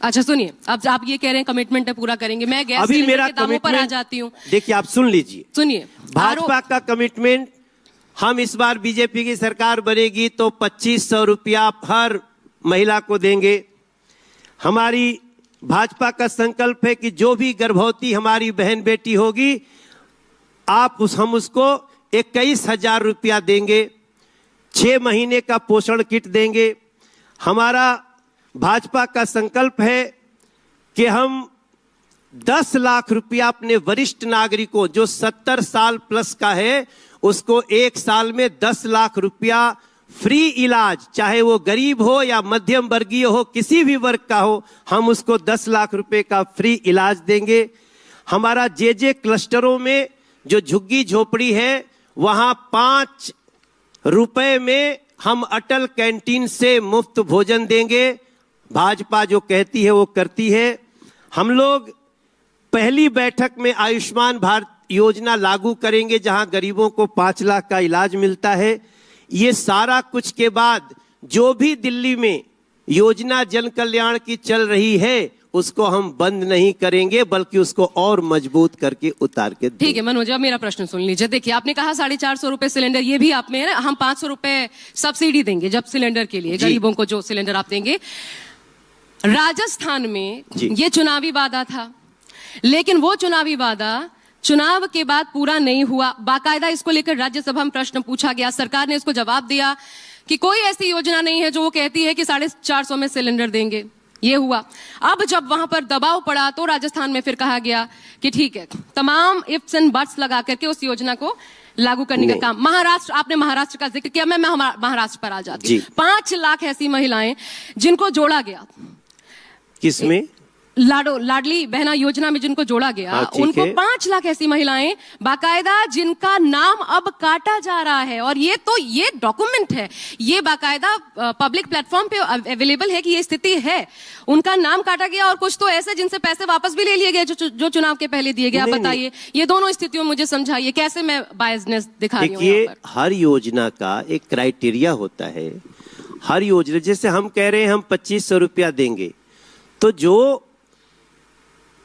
अच्छा सुनिए, अब आप ये कह रहे हैं कमिटमेंट है पूरा करेंगे, मैं गैस अभी मेरा के दामों पर आ जाती हूँ। देखिए आप सुन लीजिए, सुनिए, भाजपा का कमिटमेंट, हम इस बार बीजेपी की सरकार बनेगी तो 2500 रुपया हर महिला को देंगे। हमारी भाजपा का संकल्प है कि जो भी गर्भवती हमारी बहन बेटी होगी हम उसको 21,000 रुपया देंगे। 6 महीने का पोषण किट देंगे। हमारा भाजपा का संकल्प है कि हम 10 लाख रुपया अपने वरिष्ठ नागरिकों जो 70 साल प्लस का है उसको 1 साल में 10 लाख रुपया फ्री इलाज, चाहे वो गरीब हो या मध्यम वर्गीय हो, किसी भी वर्ग का हो, हम उसको 10 लाख रुपए का फ्री इलाज देंगे। हमारा जे क्लस्टरों में जो झुग्गी झोपड़ी है वहां 5 रुपए में हम अटल कैंटीन से मुफ्त भोजन देंगे। भाजपा जो कहती है वो करती है। हम लोग पहली बैठक में आयुष्मान भारत योजना लागू करेंगे जहां गरीबों को 5 लाख का इलाज मिलता है। ये सारा कुछ के बाद जो भी दिल्ली में योजना जन कल्याण की चल रही है उसको हम बंद नहीं करेंगे बल्कि उसको और मजबूत करके उतार के ठीक है मनोज, अब मेरा प्रश्न सुन लीजिए। देखिए आपने कहा 450 रुपए सिलेंडर, ये भी आप में है ना, हम 500 रुपए सब्सिडी देंगे जब सिलेंडर के लिए गरीबों को जो सिलेंडर आप देंगे। राजस्थान में ये चुनावी वादा था, लेकिन वो चुनावी वादा चुनाव के बाद पूरा नहीं हुआ। बाकायदा इसको लेकर राज्यसभा में प्रश्न पूछा गया, सरकार ने इसको जवाब दिया कि कोई ऐसी योजना नहीं है जो वो कहती है कि 450 में सिलेंडर देंगे। ये हुआ। अब जब वहां पर दबाव पड़ा तो राजस्थान में फिर कहा गया कि ठीक है, तमाम इफ्स एंड बट्स लगा करके उस योजना को लागू करने का काम। महाराष्ट्र, आपने महाराष्ट्र का जिक्र किया, मैं महाराष्ट्र पर आ जाती हूँ। 5 लाख ऐसी महिलाएं जिनको जोड़ा गया, किसमें, लाडली बहना योजना में जिनको जोड़ा गया, उनको 5 लाख ऐसी महिलाएं बाकायदा जिनका नाम अब काटा जा रहा है। और ये डॉक्यूमेंट है, ये बाकायदा पब्लिक प्लेटफॉर्म पे अवेलेबल है कि ये स्थिति है। उनका नाम काटा गया और कुछ तो ऐसे जिनसे पैसे वापस भी ले लिए गए जो चुनाव के पहले दिए गए। आप बताइए ये दोनों स्थितियों मुझे समझाइए, कैसे मैं बायसनेस दिखा रही हूँ। ये हर योजना का एक क्राइटेरिया होता है। हर योजना, जैसे हम कह रहे हैं हम 2500 रुपया देंगे, तो जो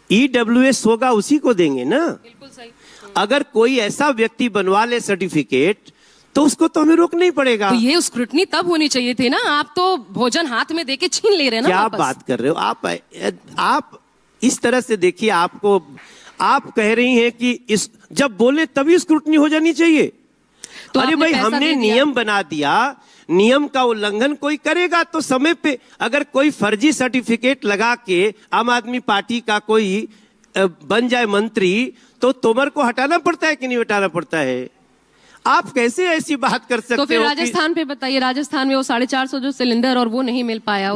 EWS होगा उसी को देंगे ना। बिल्कुल सही। अगर कोई ऐसा व्यक्ति बनवा ले सर्टिफिकेट तो उसको तो हमें रोकना ही पड़ेगा। तो ये स्क्रूटनी तब होनी चाहिए थी ना, आप तो भोजन हाथ में देके छीन ले रहे हैं ना। क्या बात कर रहे हो आप इस तरह से देखिए, आप कह रही हैं कि जब बोले तभी स्क्रूटनी हो जानी चाहिए। तो अरे भाई, हमने नियम बना दिया, नियम का उल्लंघन कोई करेगा तो समय पे, अगर कोई फर्जी सर्टिफिकेट लगा के आम आदमी पार्टी का कोई बन जाए मंत्री तो तोमर को हटाना पड़ता है कि नहीं हटाना पड़ता है? आप कैसे ऐसी बात कर सकते हो? तो फिर राजस्थान पे बताइए, राजस्थान में वो 450 जो सिलेंडर और वो नहीं मिल पाया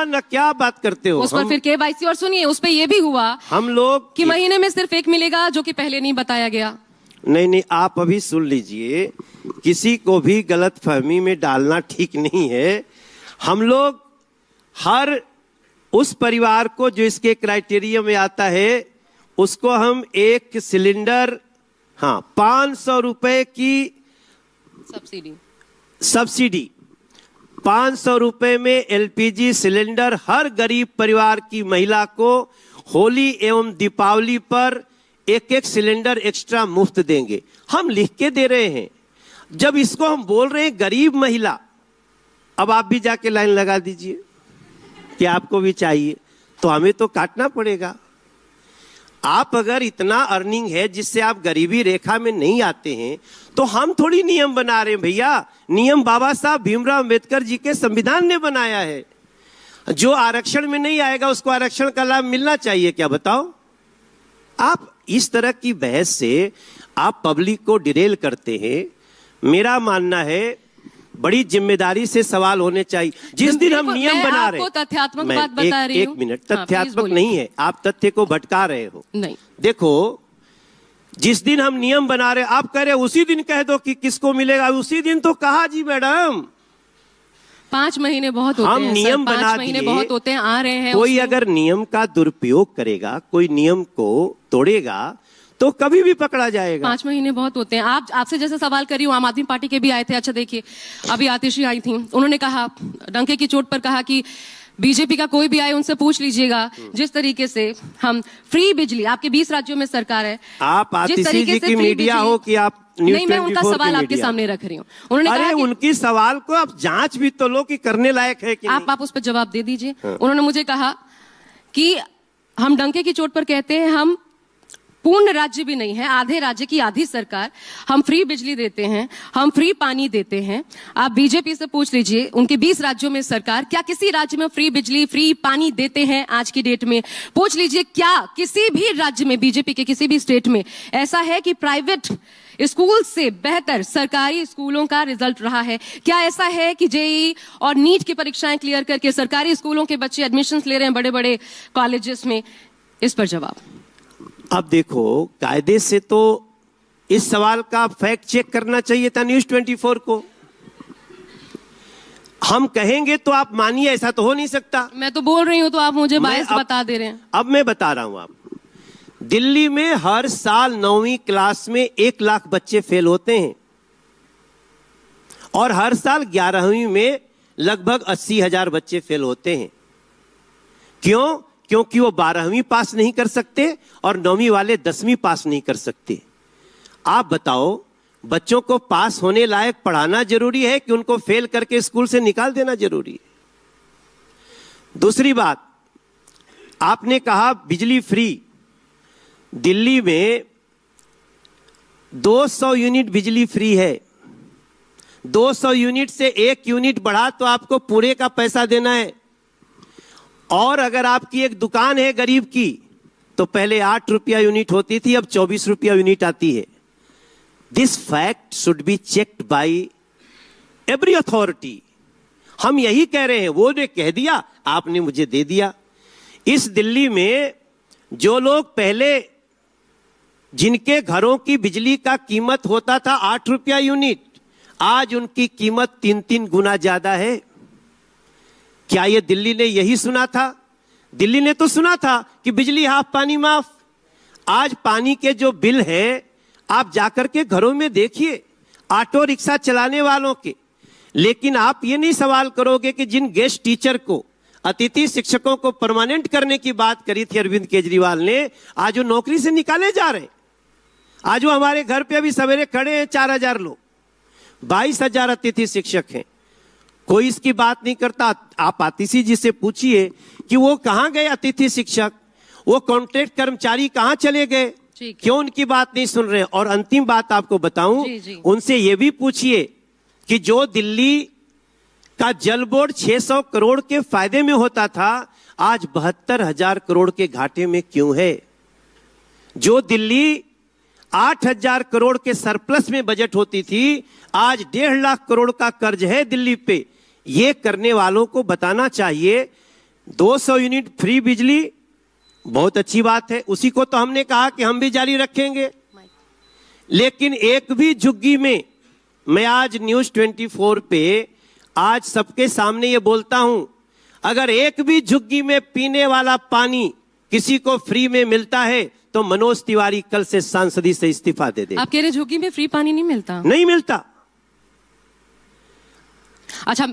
ना क्या बात करते हो? उस पर फिर KYC, और सुनिए उस पर ये भी हुआ हम लोग कि महीने में सिर्फ 1 मिलेगा जो कि पहले नहीं बताया गया। नहीं, आप अभी सुन लीजिए, किसी को भी गलत फहमी में डालना ठीक नहीं है। हम लोग हर उस परिवार को जो इसके क्राइटेरिया में आता है उसको हम एक सिलेंडर 500 रुपए की सब्सिडी 500 रुपए में LPG सिलेंडर हर गरीब परिवार की महिला को होली एवं दीपावली पर एक सिलेंडर एक्स्ट्रा मुफ्त देंगे। हम लिख के दे रहे हैं। जब इसको हम बोल रहे हैं गरीब महिला, अब आप भी जाके लाइन लगा दीजिए कि आपको भी चाहिए, तो हमें तो काटना पड़ेगा। आप अगर इतना अर्निंग है जिससे आप गरीबी रेखा में नहीं आते हैं तो हम थोड़ी नियम बना रहे हैं भैया। नियम बाबा साहब भीमराव अंबेडकर जी के संविधान ने बनाया है। जो आरक्षण में नहीं आएगा उसको आरक्षण का लाभ मिलना चाहिए। क्या बताओ? आप इस तरह की बहस से आप पब्लिक को डिरेल करते हैं। मेरा मानना है बड़ी जिम्मेदारी से सवाल होने चाहिए। जिस दिन हम नियम बना रहे हैं, तथ्यात्मक बात बता रही हूं। 1 मिनट, तथ्यात्मक नहीं है, आप तथ्य को भटका रहे हो। नहीं, देखो, जिस दिन हम नियम बना रहे, आप कह रहे उसी दिन कह दो कि किसको मिलेगा। उसी दिन तो कहा जी मैडम। 5 महीने बहुत होते हैं, हम नियम बना 5 महीने बहुत होते हैं, आ रहे हैं। कोई अगर नियम का दुरुपयोग करेगा, कोई नियम को तोड़ेगा तो कभी भी पकड़ा जाएगा। 5 महीने बहुत होते हैं। आपसे जैसे सवाल कर रही हूँ, आम आदमी पार्टी के भी आए थे। अच्छा देखिए, अभी आतिशी आई थी, उन्होंने कहा, डंके की चोट पर कहा कि बीजेपी का कोई भी आए उनसे पूछ लीजिएगा, जिस तरीके से हम फ्री बिजली, आपके 20 राज्यों में सरकार है, आप आतिशी जी की मीडिया हो कि आप न्यूज़ नहीं, मैं उनका 24 सवाल की आपके मीडिया? सामने रख रही हूँ। उन्होंने अरे कहा कि उनकी सवाल को आप जांच भी तो लो कि करने लायक है कि आप उस पर जवाब दे दीजिए। उन्होंने मुझे कहा कि हम डंके की चोट पर कहते हैं हम पूर्ण राज्य भी नहीं है, आधे राज्य की आधी सरकार, हम फ्री बिजली देते हैं, हम फ्री पानी देते हैं। आप बीजेपी से पूछ लीजिए, उनके 20 राज्यों में सरकार, क्या किसी राज्य में फ्री बिजली फ्री पानी देते हैं आज की डेट में? पूछ लीजिए क्या किसी भी राज्य में, बीजेपी के किसी भी स्टेट में ऐसा है कि प्राइवेट स्कूल से बेहतर सरकारी स्कूलों का रिजल्ट रहा है? क्या ऐसा है कि जेईई और नीट की परीक्षाएं क्लियर करके सरकारी स्कूलों के बच्चे एडमिशन ले रहे हैं बड़े बड़े कॉलेजेस में? इस पर जवाब। अब देखो, कायदे से तो इस सवाल का फैक्ट चेक करना चाहिए था न्यूज़ 24 को। हम कहेंगे तो आप मानिए, ऐसा तो हो नहीं सकता। मैं तो बोल रही हूं तो आप मुझे बायस बता दे रहे हैं। अब मैं बता रहा हूं आपको, दिल्ली में हर साल 9वीं क्लास में 1 लाख बच्चे फेल होते हैं और हर साल 11वीं में लगभग 80,000 बच्चे फेल होते हैं। क्यों? क्योंकि वो 12वीं पास नहीं कर सकते और 9वीं वाले 10वीं पास नहीं कर सकते। आप बताओ, बच्चों को पास होने लायक पढ़ाना जरूरी है कि उनको फेल करके स्कूल से निकाल देना जरूरी है? दूसरी बात, आपने कहा बिजली फ्री। दिल्ली में 200 यूनिट बिजली फ्री है। 200 यूनिट से 1 यूनिट बढ़ा तो आपको पूरे का पैसा देना है। और अगर आपकी एक दुकान है गरीब की, तो पहले 8 रुपया यूनिट होती थी, अब 24 रुपया यूनिट आती है। This fact should be checked by every authority. हम यही कह रहे हैं, वो ने कह दिया, आपने मुझे दे दिया। इस दिल्ली में जो लोग पहले, जिनके घरों की बिजली का कीमत होता था 8 रुपया यूनिट, आज उनकी कीमत 3-3 गुना ज्यादा है। क्या ये दिल्ली ने यही सुना था? दिल्ली ने तो सुना था कि बिजली हाफ पानी माफ। आज पानी के जो बिल हैं, आप जाकर के घरों में देखिए, ऑटो रिक्शा चलाने वालों के। लेकिन आप ये नहीं सवाल करोगे कि जिन गेस्ट टीचर को, अतिथि शिक्षकों को परमानेंट करने की बात करी थी अरविंद केजरीवाल ने, आज वो नौकरी से निकाले जा रहे हैं। आज वो हमारे घर पे अभी सवेरे खड़े हैं 4000 लोग, 22,000 अतिथि शिक्षक हैं। कोई इसकी बात नहीं करता। आप आतिशी जी से पूछिए कि वो कहां गए अतिथि शिक्षक, वो कॉन्ट्रैक्ट कर्मचारी कहां चले गए, क्यों उनकी बात नहीं सुन रहे? और अंतिम बात आपको बताऊं, उनसे ये भी पूछिए कि जो दिल्ली का जल बोर्ड 600 करोड़ के फायदे में होता था, आज 72,000 करोड़ के घाटे में क्यों है? जो दिल्ली 8,000 करोड़ के सरप्लस में बजट होती थी, आज 1.5 लाख करोड़ का कर्ज है दिल्ली पे। ये करने वालों को बताना चाहिए। 200 यूनिट फ्री बिजली बहुत अच्छी बात है, उसी को तो हमने कहा कि हम भी जारी रखेंगे। लेकिन एक भी झुग्गी में, मैं आज न्यूज़ 24 पे आज सबके सामने ये बोलता हूं, अगर एक भी झुग्गी में पीने वाला पानी किसी को फ्री में मिलता है तो मनोज तिवारी कल से सांसदी से इस्तीफा दे दे। आप कह रहे झुग्गी में फ्री पानी नहीं मिलता? नहीं मिलता। अच्छा।